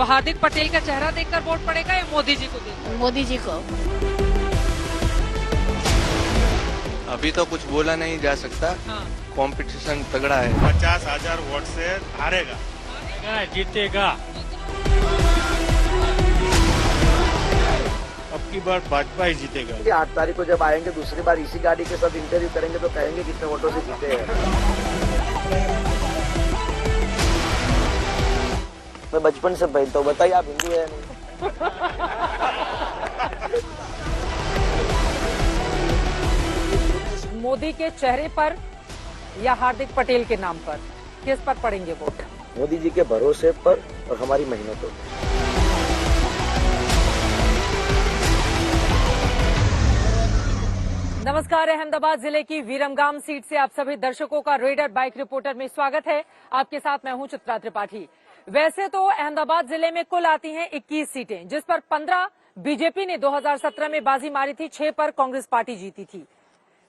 हार्दिक पटेल का चेहरा देखकर वोट पड़ेगा या मोदी जी को देखकर? मोदी जी को। अभी तो कुछ बोला नहीं जा सकता। हाँ। कंपटीशन तगड़ा है। 50,000 वोट से हारेगा। जीतेगा। अब की बार भाजपा ही जीतेगा। 8 तारीख को जब आएंगे दूसरी बार इसी गाड़ी के साथ इंटरव्यू करेंगे तो कहेंगे कितने वोटों से जीते हैं। मैं बचपन से पहनता हूँ, बताइए आप हिंदू है या नहीं? मोदी के चेहरे पर या हार्दिक पटेल के नाम पर, किस पर पड़ेंगे वोट? मोदी जी के भरोसे पर और हमारी मेहनतों पर। नमस्कार, अहमदाबाद जिले की वीरमगाम सीट से आप सभी दर्शकों का रेडर बाइक रिपोर्टर में स्वागत है। आपके साथ मैं हूं चित्रा त्रिपाठी। वैसे तो अहमदाबाद जिले में कुल आती हैं 21 सीटें, जिस पर 15 बीजेपी ने 2017 में बाजी मारी थी, 6 पर कांग्रेस पार्टी जीती थी।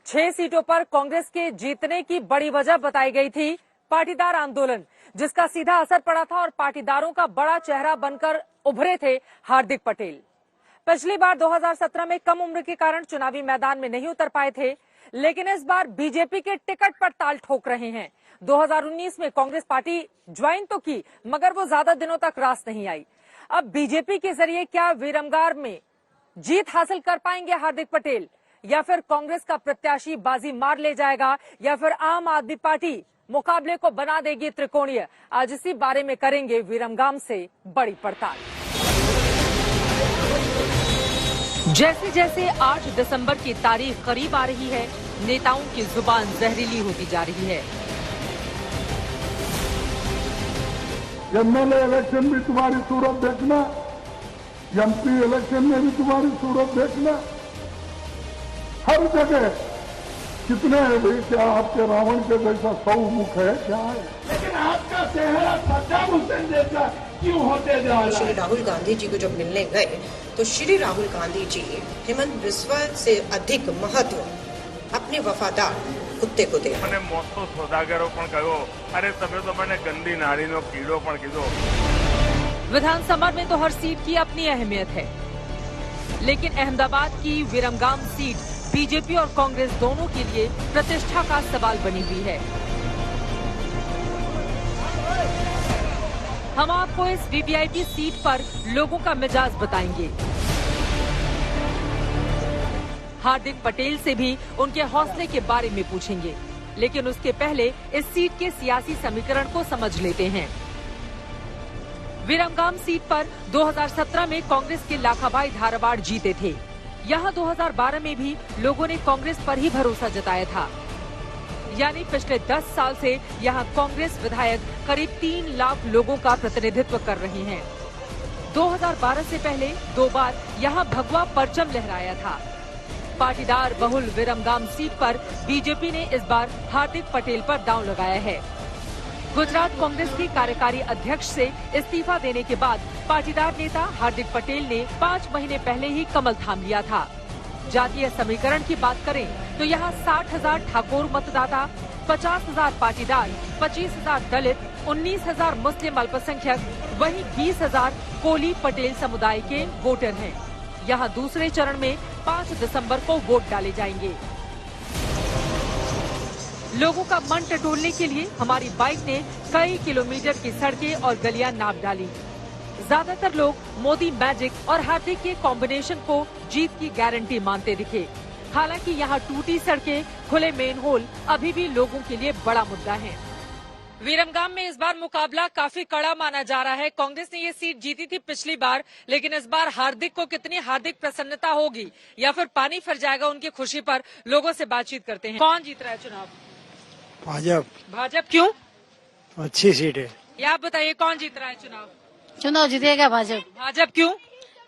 6 सीटों पर कांग्रेस के जीतने की बड़ी वजह बताई गई थी पाटीदार आंदोलन, जिसका सीधा असर पड़ा था और पाटीदारों का बड़ा चेहरा बनकर उभरे थे हार्दिक पटेल। पिछली बार 2017 में कम उम्र के कारण चुनावी मैदान में नहीं उतर पाए थे, लेकिन इस बार बीजेपी के टिकट पर ताल ठोक रहे हैं। 2019 में कांग्रेस पार्टी ज्वाइन तो की, मगर वो ज्यादा दिनों तक रास नहीं आई। अब बीजेपी के जरिए क्या वीरमगाम में जीत हासिल कर पाएंगे हार्दिक पटेल, या फिर कांग्रेस का प्रत्याशी बाजी मार ले जाएगा, या फिर आम आदमी पार्टी मुकाबले को बना देगी त्रिकोणीय? आज इसी बारे में करेंगे वीरमगाम से बड़ी पड़ताल। जैसे जैसे 8 दिसंबर की तारीख करीब आ रही है, नेताओं की जुबान जहरीली होती जा रही है। एमएलए इलेक्शन भी तुम्हारी सूरत देखना, एमपी इलेक्शन में भी तुम्हारी सूरत देखना, हर जगह कितने हैं भाई? क्या आपके रावण के जैसा 100 मुख है क्या है? लेकिन आपका चेहरा सद्दाम हुसैन जैसा क्यों होते जा रहा है? श्री राहुल गांधी जी को जब मिलने गए तो श्री राहुल गांधी जी हेमंत बिस्वा से अधिक महत्व अपने वफादार कुत्ते को दे। मैंने मोटो सौदागरों पण कहो, अरे तबे तो मैंने गंदी नारीनो कीड़ो पण कीधो। विधानसभा में तो हर सीट की अपनी अहमियत है, लेकिन अहमदाबाद की वीरमगाम सीट बीजेपी और कांग्रेस दोनों के लिए प्रतिष्ठा का सवाल बनी हुई है। हम आपको इस वीवीआईपी सीट पर लोगों का मिजाज बताएंगे। हार्दिक पटेल से भी उनके हौसले के बारे में पूछेंगे, लेकिन उसके पहले इस सीट के सियासी समीकरण को समझ लेते हैं। वीरमगाम सीट पर 2017 में कांग्रेस के लाखाबाई धारवाड़ जीते थे। यहाँ 2012 में भी लोगों ने कांग्रेस पर ही भरोसा जताया था। यानी पिछले 10 साल से यहाँ कांग्रेस विधायक करीब 3 लाख लोगों का प्रतिनिधित्व कर रहे हैं। 2012 से पहले 2 बार यहाँ भगवा परचम लहराया था। पाटीदार बहुल वीरमगाम सीट पर बीजेपी ने इस बार हार्दिक पटेल पर दांव लगाया है। गुजरात कांग्रेस के कार्यकारी अध्यक्ष से इस्तीफा देने के बाद पाटीदार नेता हार्दिक पटेल ने 5 महीने पहले ही कमल थाम लिया था। जातीय समीकरण की बात करें तो यहाँ 60,000 ठाकुर मतदाता, 50,000 पाटीदार, 25,000 दलित, 19,000 मुस्लिम अल्पसंख्यक, वहीं 20,000 कोली पटेल समुदाय के वोटर हैं। यहाँ दूसरे चरण में 5 दिसंबर को वोट डाले जाएंगे। लोगों का मन टटोलने के लिए हमारी बाइक ने कई किलोमीटर की सड़कें और गलियां नाप डाली। ज्यादातर लोग मोदी मैजिक और हार्दिक के कॉम्बिनेशन को जीत की गारंटी मानते दिखे। हालांकि यहाँ टूटी सड़कें, खुले मेन होल अभी भी लोगों के लिए बड़ा मुद्दा है। वीरमगाम में इस बार मुकाबला काफी कड़ा माना जा रहा है। कांग्रेस ने ये सीट जीती थी पिछली बार, लेकिन इस बार हार्दिक को कितनी हार्दिक प्रसन्नता होगी या फिर पानी फिर जाएगा उनकी खुशी पर, लोगों से बातचीत करते हैं। कौन जीत रहा है चुनाव? भाजपा। क्यों? अच्छी सीट है। ये आप बताइए, कौन जीत रहा है चुनाव? चुनाव जीतेगा भाजपा। क्यों?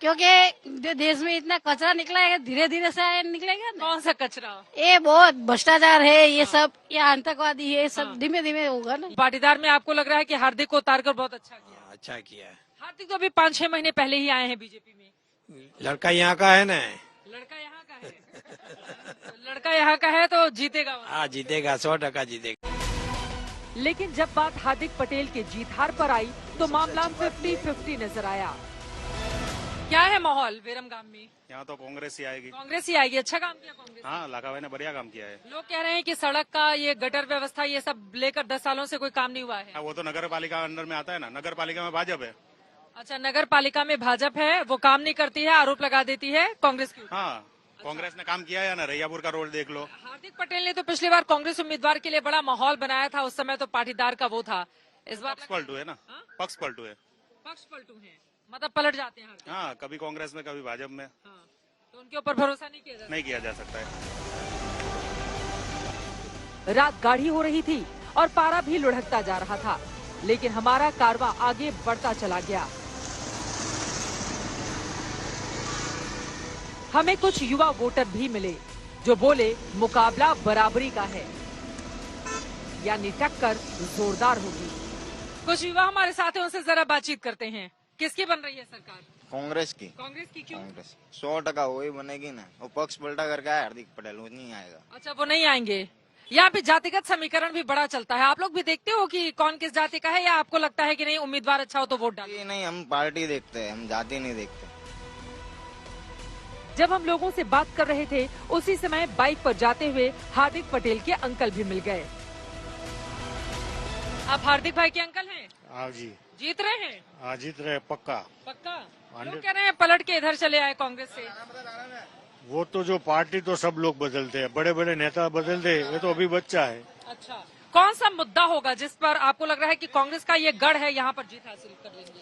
क्योंकि देश में इतना कचरा निकला है, धीरे धीरे से निकलेगा ना। कौन सा कचरा? ये बहुत भ्रष्टाचार है, ये सब, ये आतंकवादी है, सब धीमे धीमे होगा ना। पाटीदार में आपको लग रहा है कि हार्दिक को उतार कर बहुत अच्छा किया? अच्छा किया है। हार्दिक तो अभी 5-6 महीने पहले ही आए हैं बीजेपी में। लड़का यहाँ का है ना। लड़का यहाँ का है। लड़का यहाँ का है तो जीतेगा। हाँ जीतेगा, 100% जीतेगा। लेकिन जब बात हार्दिक पटेल के जीत हार पर आई तो मामला 50-50 नजर आया। क्या है माहौल विरमगाम में? यहाँ तो कांग्रेस ही आएगी। कांग्रेस ही आएगी। अच्छा काम किया कांग्रेस। हाँ, लाखाबाई ने बढ़िया काम किया है। लोग कह रहे हैं कि सड़क का ये गटर व्यवस्था ये सब लेकर 10 सालों से कोई काम नहीं हुआ है। वो तो नगर पालिका अंडर में आता है ना, नगर पालिका में भाजपा है। अच्छा, नगर पालिका में भाजपा है, वो काम नहीं करती है, आरोप लगा देती है कांग्रेस के ऊपर। हाँ, कांग्रेस ने काम किया है ना, रैयापुर का रोड देख लो। हार्दिक पटेल ने तो पिछली बार कांग्रेस उम्मीदवार के लिए बड़ा माहौल बनाया था, उस समय तो पाटीदार का वो था। इस बार पक्ष पलटू है ना, पक्ष पलटू है। पक्ष पलटू है, मतलब पलट जाते हैं। हाँ, कभी कांग्रेस में कभी भाजपा में। हाँ, तो उनके ऊपर भरोसा नहीं किया जा सकता है। रात गाढ़ी हो रही थी और पारा भी लुढ़कता जा रहा था, लेकिन हमारा कारवां आगे बढ़ता चला गया। हमें कुछ युवा वोटर भी मिले जो बोले मुकाबला बराबरी का है, यानी टक्कर जोरदार होगी। कुछ युवा हमारे साथ हैं, उनसे जरा बातचीत करते हैं। किसकी बन रही है सरकार? कांग्रेस की। कांग्रेस की क्यों? कांग्रेस 100% वही बनेगी ना। वो पक्ष पलटा करके आया हार्दिक पटेल, वो नहीं आएगा। अच्छा, वो नहीं आएंगे। यहाँ पे जातिगत समीकरण भी बड़ा चलता है, आप लोग भी देखते हो कि कौन किस जाति का है, या आपको लगता है कि नहीं उम्मीदवार अच्छा हो तो वोट डालो? नहीं, हम पार्टी देखते हैं, हम जाति नहीं देखते। जब हम लोगों से बात कर रहे थे उसी समय बाइक पर जाते हुए हार्दिक पटेल के अंकल भी मिल गए। आप हार्दिक भाई के अंकल हैं? हाँ जी। जीत रहे हैं? हाँ, जीत रहे पक्का। पक्का? लोग कह रहे हैं पलट के इधर चले आए कांग्रेस से। वो तो जो पार्टी तो सब लोग बदलते हैं, बड़े बड़े नेता बदलते हैं, ये तो अभी बच्चा है। अच्छा, कौन सा मुद्दा होगा जिस पर आपको लग रहा है कि कांग्रेस का ये गढ़ है, यहाँ पर जीत हासिल कर लेंगे?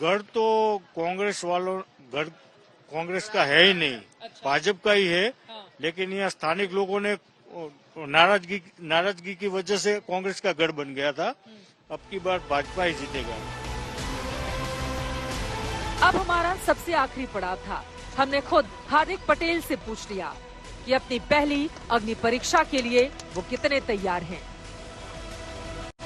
गढ़ तो गढ़ कांग्रेस का है ही नहीं। अच्छा। भाजपा का ही है। हाँ। लेकिन यहाँ स्थानिक लोगों ने नाराजगी की वजह से कांग्रेस का गढ़ बन गया था। अब की बार भाजपा ही जीतेगा। अब हमारा सबसे आखिरी पड़ाव था। हमने खुद हार्दिक पटेल से पूछ लिया कि अपनी पहली अग्नि परीक्षा के लिए वो कितने तैयार हैं।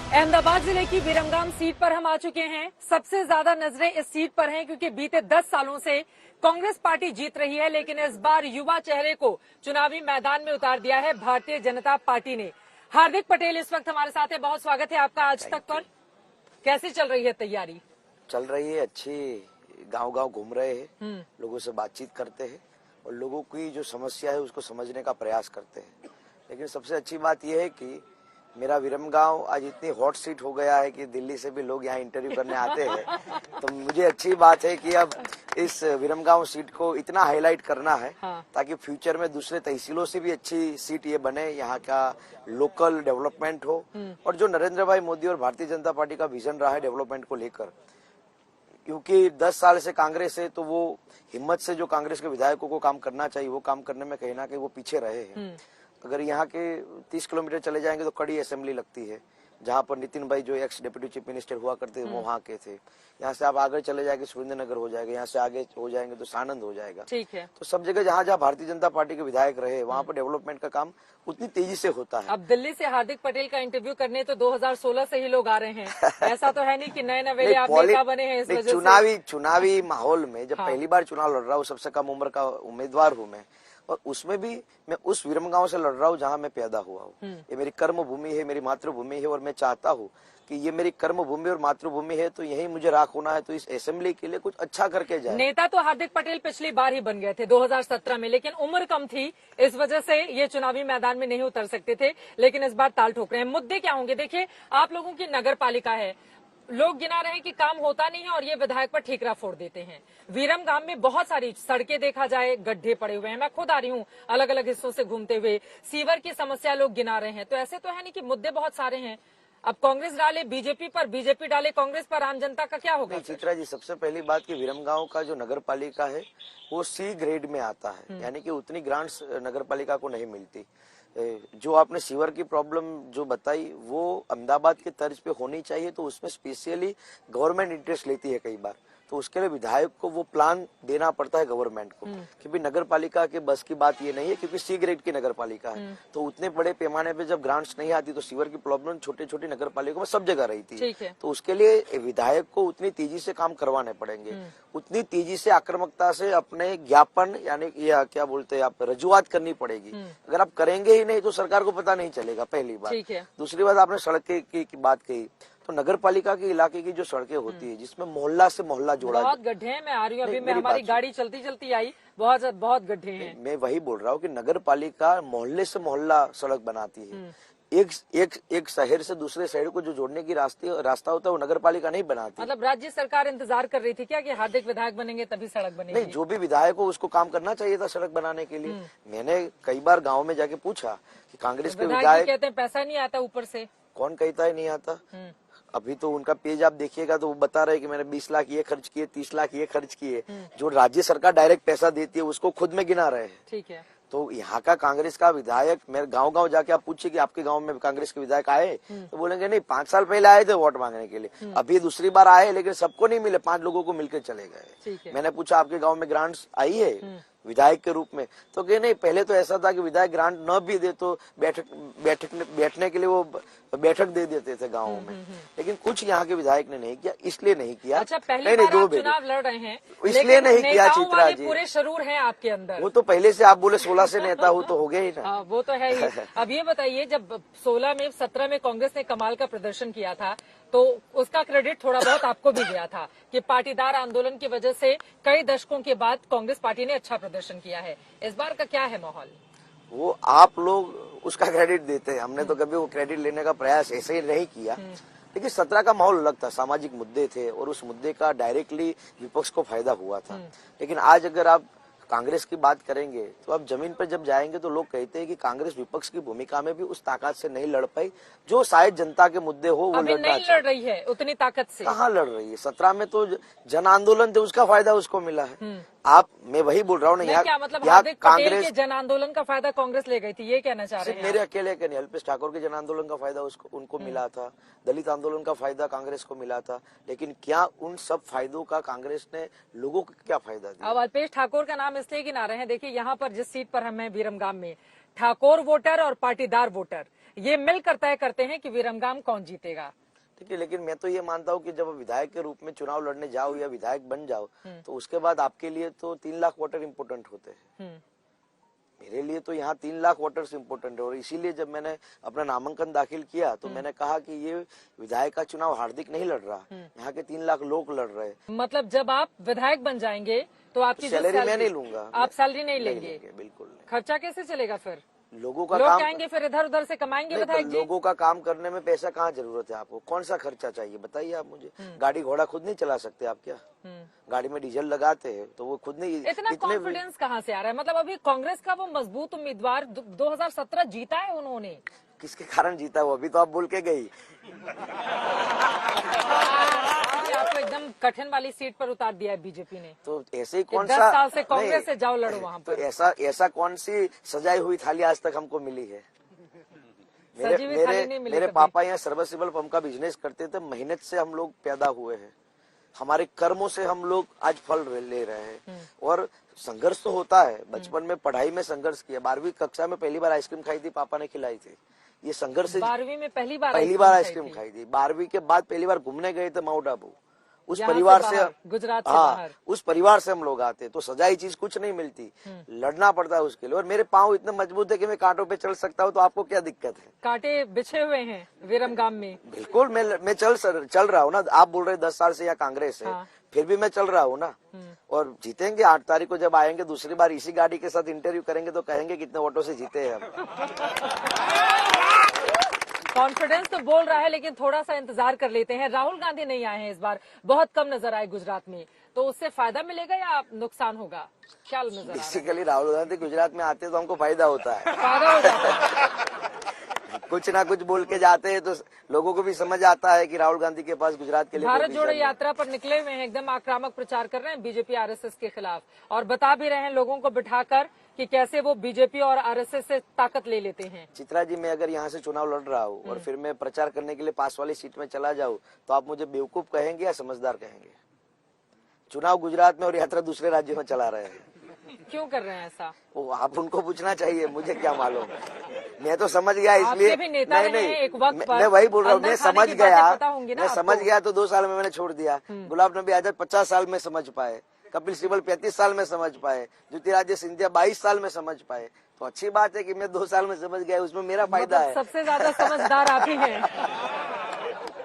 अहमदाबाद जिले की विरमगाम सीट पर हम आ चुके हैं। सबसे ज्यादा नजरें इस सीट पर हैं क्योंकि बीते 10 सालों से कांग्रेस पार्टी जीत रही है, लेकिन इस बार युवा चेहरे को चुनावी मैदान में उतार दिया है भारतीय जनता पार्टी ने। हार्दिक पटेल इस वक्त हमारे साथ है, बहुत स्वागत है आपका आज तक पर। कैसी चल रही है तैयारी? चल रही है अच्छी, गांव-गांव घूम रहे हैं, लोगों से बातचीत करते हैं और लोगों की जो समस्या है उसको समझने का प्रयास करते हैं। लेकिन सबसे अच्छी बात यह है कि मेरा विरमगांव आज इतनी हॉट सीट हो गया है कि दिल्ली से भी लोग यहाँ इंटरव्यू करने आते हैं। तो मुझे अच्छी बात है कि अब इस विरमगांव सीट को इतना हाईलाइट करना है ताकि फ्यूचर में दूसरे तहसीलों से भी अच्छी सीट ये बने, यहाँ का लोकल डेवलपमेंट हो। और जो नरेंद्र भाई मोदी और भारतीय जनता पार्टी का विजन रहा है डेवलपमेंट को लेकर, क्योंकि 10 साल से कांग्रेस है तो वो हिम्मत से जो कांग्रेस के विधायकों को काम करना चाहिए वो काम करने में कहीं ना कहीं वो पीछे रहे हैं। अगर यहाँ के 30 किलोमीटर चले जाएंगे तो कड़ी असेंबली लगती है, जहाँ पर नितिन भाई जो एक्स डिप्टी चीफ मिनिस्टर हुआ करते थे वो वहाँ के थे। यहाँ से आप आगे चले जाएंगे सुरेंद्रनगर हो जाएगा, यहाँ से आगे हो जाएंगे तो सानंद हो जाएगा। ठीक है। तो सब जगह जहाँ जहाँ भारतीय जनता पार्टी के विधायक रहे वहाँ पर डेवलपमेंट का काम उतनी तेजी से होता है। अब दिल्ली से हार्दिक पटेल का इंटरव्यू करने तो 2016 से ही लोग आ रहे हैं। ऐसा तो है नहीं कि नए नवेले आप नेता बने हैं इस वजह से। चुनावी माहौल में जब पहली बार चुनाव लड़ रहा हूँ, सबसे कम उम्र का उम्मीदवार हूँ मैं, और उसमें भी मैं उस विरमगांव से लड़ रहा हूँ जहाँ मैं पैदा हुआ हूँ। ये मेरी कर्म भूमि है, मेरी मातृभूमि है और मैं चाहता हूँ कि ये मेरी कर्म भूमि और मातृभूमि है तो यही मुझे राख होना है। तो इस असेंबली के लिए कुछ अच्छा करके जाए। नेता तो हार्दिक पटेल पिछली बार ही बन गए थे 2017 में, लेकिन उम्र कम थी, इस वजह से ये चुनावी मैदान में नहीं उतर सकते थे, लेकिन इस बार ताल ठोक रहे हैं। मुद्दे क्या होंगे? देखिए, आप लोगों की नगर पालिका है, लोग गिना रहे हैं कि काम होता नहीं है और ये विधायक पर ठीकरा फोड़ देते हैं। विरमगाम में बहुत सारी सड़कें देखा जाए गड्ढे पड़े हुए हैं, मैं खुद आ रही हूँ अलग अलग हिस्सों से घूमते हुए, सीवर की समस्या लोग गिना रहे हैं। तो ऐसे तो है नहीं कि मुद्दे बहुत सारे हैं। अब कांग्रेस डाले बीजेपी पर, बीजेपी डाले कांग्रेस पर, आम जनता का क्या होगा? चित्रा जी, सबसे पहली बात कि विरमगांव का जो नगर पालिका है वो सी ग्रेड में आता है, यानी कि उतनी ग्रांट्स नगर पालिका को नहीं मिलती। जो आपने सीवर की प्रॉब्लम जो बताई वो अहमदाबाद के तर्ज पे होनी चाहिए, तो उसमें स्पेशली गवर्नमेंट इंटरेस्ट लेती है कई बार। तो उसके लिए विधायक को वो प्लान देना पड़ता है गवर्नमेंट को, क्योंकि नगर पालिका के बस की बात ये नहीं है, क्योंकि सी ग्रेड की नगर पालिका है। तो उतने बड़े पैमाने पे जब ग्रांट्स नहीं आती तो सीवर की प्रॉब्लम छोटे छोटी नगर पालिका में सब जगह रहती है। तो उसके लिए विधायक को उतनी तेजी से काम करवाने पड़ेंगे, उतनी तेजी से आक्रामकता से अपने ज्ञापन यानी या क्या बोलते हैं आप रजूआत करनी पड़ेगी। अगर आप करेंगे ही नहीं तो सरकार को पता नहीं चलेगा, पहली बात। दूसरी बात, आपने सड़क की बात कही, तो नगर पालिका के इलाके की जो सड़कें होती है जिसमें मोहल्ला से मोहल्ला जोड़ा, बहुत गड्ढे हैं। मैं आ रही हूँ अभी, मैं हमारी गाड़ी चलती चलती आई, बहुत गड्ढे हैं। मैं वही बोल रहा हूँ कि नगर पालिका मोहल्ले से मोहल्ला सड़क बनाती है। एक शहर से दूसरे शहर को जो जोड़ने की रास्ता होता है वो नगर पालिका नहीं बनाती। मतलब राज्य सरकार इंतजार कर रही थी क्या कि हार्दिक विधायक बनेंगे तभी सड़क बनेगी? नहीं, जो भी विधायक हो उसको काम करना चाहिए था सड़क बनाने के लिए। मैंने कई बार गाँव में जाके पूछा कि कांग्रेस के विधायक कहते हैं पैसा नहीं आता ऊपर से। कौन कहता है नहीं आता? अभी तो उनका पेज आप देखिएगा तो वो बता रहे कि मैंने 20 लाख ये खर्च किए, 30 लाख ये खर्च किए। जो राज्य सरकार डायरेक्ट पैसा देती है उसको खुद में गिना रहे हैं। ठीक है। तो यहाँ का कांग्रेस का विधायक, मेरे गांव जाके आप पूछिए कि आपके गांव में कांग्रेस के विधायक आए, तो बोलेंगे नहीं, 5 साल पहले आए थे वोट मांगने के लिए, अभी दूसरी बार आए लेकिन सबको नहीं मिले, 5 लोगों को मिलकर चले गए। मैंने पूछा आपके गाँव में ग्रांट्स आई है विधायक के रूप में, तो कहे नहीं, पहले तो ऐसा था कि विधायक ग्रांट न भी दे तो बैठने के लिए वो बैठक दे देते थे गाँव में, लेकिन कुछ यहाँ के विधायक ने नहीं किया, इसलिए नहीं किया। अच्छा, पहले बार आप चुनाव लड़ रहे हैं इसलिए नहीं किया चित्रा जी। पूरे शरूर हैं आपके अंदर। वो तो पहले से आप बोले 16 से नेता हो तो हो गए ही ना। वो तो है ही। अब ये बताइए, जब 16 में 17 में कांग्रेस ने कमाल का प्रदर्शन किया था तो उसका क्रेडिट थोड़ा बहुत आपको भी गया था कि पाटीदार आंदोलन की वजह से कई दशकों के बाद कांग्रेस पार्टी ने अच्छा प्रदर्शन किया है। इस बार का क्या है माहौल? वो आप लोग उसका क्रेडिट देते हैं, हमने तो कभी वो क्रेडिट लेने का प्रयास ऐसे ही नहीं किया। लेकिन 17 का माहौल अलग था, सामाजिक मुद्दे थे और उस मुद्दे का डायरेक्टली विपक्ष को फायदा हुआ था। लेकिन आज अगर आप कांग्रेस की बात करेंगे तो आप जमीन पर जब जाएंगे तो लोग कहते हैं कि कांग्रेस विपक्ष की भूमिका में भी उस ताकत से नहीं लड़ पाई जो शायद जनता के मुद्दे हो वो नहीं लड़ रही है उतनी ताकत से। कहाँ लड़ रही है? 17 में तो जन आंदोलन थे, उसका फायदा उसको मिला है। मैं वही बोल रहा हूँ ना, क्या मतलब हार्दिक पटेल के जन आंदोलन का फायदा कांग्रेस ले गई थी, ये कहना चाह रहे हैं? मेरे अकेले के नहीं, अल्पेश ठाकुर के जन आंदोलन का फायदा उनको मिला था, दलित आंदोलन का फायदा कांग्रेस को मिला था, लेकिन क्या उन सब फायदों का कांग्रेस ने लोगों को क्या फायदा दिया? अब अल्पेश ठाकुर का नाम इसलिए गिना रहे हैं, देखिए यहाँ पर जिस सीट पर हम हैं विरमगाम में, ठाकुर वोटर और पाटीदार वोटर ये मिलकर तय करते हैं कि विरमगाम कौन जीतेगा। ठीक है, लेकिन मैं तो ये मानता हूँ कि जब विधायक के रूप में चुनाव लड़ने जाओ या विधायक बन जाओ तो उसके बाद आपके लिए तो 3 लाख वोटर इम्पोर्टेंट होते हैं। मेरे लिए तो यहाँ 3 लाख वोटर्स इम्पोर्टेंट है और इसीलिए जब मैंने अपना नामांकन दाखिल किया तो मैंने कहा कि ये विधायक का चुनाव हार्दिक नहीं लड़ रहा, यहाँ के 3 लाख लोग लड़ रहे हैं। मतलब जब आप विधायक बन जाएंगे तो आपकी सैलरी मैं नहीं लूंगा। आप सैलरी नहीं लेंगे? बिल्कुल नहीं। खर्चा कैसे चलेगा फिर? लोगों का लोग काम आएंगे फिर इधर उधर से कमाएंगे विधायक जी। लोगों का काम करने में पैसा कहाँ जरूरत है आपको? कौन सा खर्चा चाहिए बताइए आप मुझे। गाड़ी घोड़ा खुद नहीं चला सकते आप क्या? गाड़ी में डीजल लगाते हैं तो वो खुद नहीं। इतना कॉन्फिडेंस कहाँ से आ रहा है? मतलब अभी कांग्रेस का वो मजबूत उम्मीदवार 2017 जीता है उन्होंने। किसके कारण जीता वो अभी तो आप बोल के गई। आपको एकदम कठिन वाली सीट पर उतार दिया है बीजेपी ने। तो ऐसे ही कौन 10 साल से कांग्रेस से जाओ लड़ो वहाँ पर। तो ऐसा कौन सी सजाई हुई थाली आज तक हमको मिली है? मेरे पापा यहाँ सर्विसिबल पंप का बिजनेस करते थे, मेहनत से हम लोग पैदा हुए हैं, हमारे कर्मों से हम लोग आज फल ले रहे हैं। और संघर्ष तो होता है, बचपन में पढ़ाई में संघर्ष किया, 12वीं कक्षा में पहली बार आइसक्रीम खाई थी, पापा ने खिलाई थी। ये संघर्ष 12वीं में पहली बार आइसक्रीम खाई थी। 12वीं के बाद पहली बार घूमने गए थे माउंट आबू। उस परिवार से गुजरात से बाहर, उस परिवार से हम लोग आते, तो सजाई चीज कुछ नहीं मिलती, लड़ना पड़ता है उसके लिए। और मेरे पाँव इतने मजबूत है कि मैं कांटों पे चल सकता हूँ, तो आपको क्या दिक्कत है? कांटे बिछे हुए हैं विरमगाम में। बिल्कुल, मैं चल रहा हूँ ना। आप बोल रहे 10 साल से या कांग्रेस है, फिर भी मैं चल रहा हूँ ना। और जीतेंगे 8 तारीख को, जब आएंगे दूसरी बार इसी गाड़ी के साथ इंटरव्यू करेंगे तो कहेंगे कितने वोटों से जीते हैं हम। कॉन्फिडेंस तो बोल रहा है, लेकिन थोड़ा सा इंतजार कर लेते हैं। राहुल गांधी नहीं आए हैं इस बार, बहुत कम नजर आए गुजरात में, तो उससे फायदा मिलेगा या नुकसान होगा? क्या नजर? बेसिकली राहुल गांधी गुजरात में आते तो हमको फायदा होता है। फायदा हो जाता है। कुछ ना कुछ बोल के जाते हैं तो लोगों को भी समझ आता है कि राहुल गांधी के पास गुजरात के लिए भारत जोड़ो यात्रा पर निकले हुए हैं, एकदम आक्रामक प्रचार कर रहे हैं बीजेपी आरएसएस के खिलाफ, और बता भी रहे हैं लोगों को बिठाकर कि कैसे वो बीजेपी और आरएसएस से ताकत ले लेते हैं। चित्रा जी, मैं अगर यहाँ से चुनाव लड़ रहा हूँ और फिर मैं प्रचार करने के लिए पास वाली सीट में चला जाऊँ तो आप मुझे बेवकूफ कहेंगे या समझदार कहेंगे? चुनाव गुजरात में और यात्रा दूसरे राज्यों में चला रहे हैं। क्यों कर रहे हैं ऐसा? वो आप उनको पूछना चाहिए, मुझे क्या मालूम। मैं तो समझ गया इसलिए। आपके भी नेता रहे हैं एक वक्त पर, मैं वही बोल रहा हूँ, अंदर मैं खाने समझ की गया, बातें पता होंगी ना मैं आपको। समझ गया तो 2 साल में मैंने छोड़ दिया। गुलाब नबी आजाद 50 साल में समझ पाए, कपिल सिब्बल 35 साल में समझ पाए, ज्योतिरादित्य सिंधिया 22 साल में समझ पाए। तो अच्छी बात है कि मैं 2 साल में समझ गया, उसमें मेरा फायदा है। सबसे ज्यादा समझदार आप ही हैं।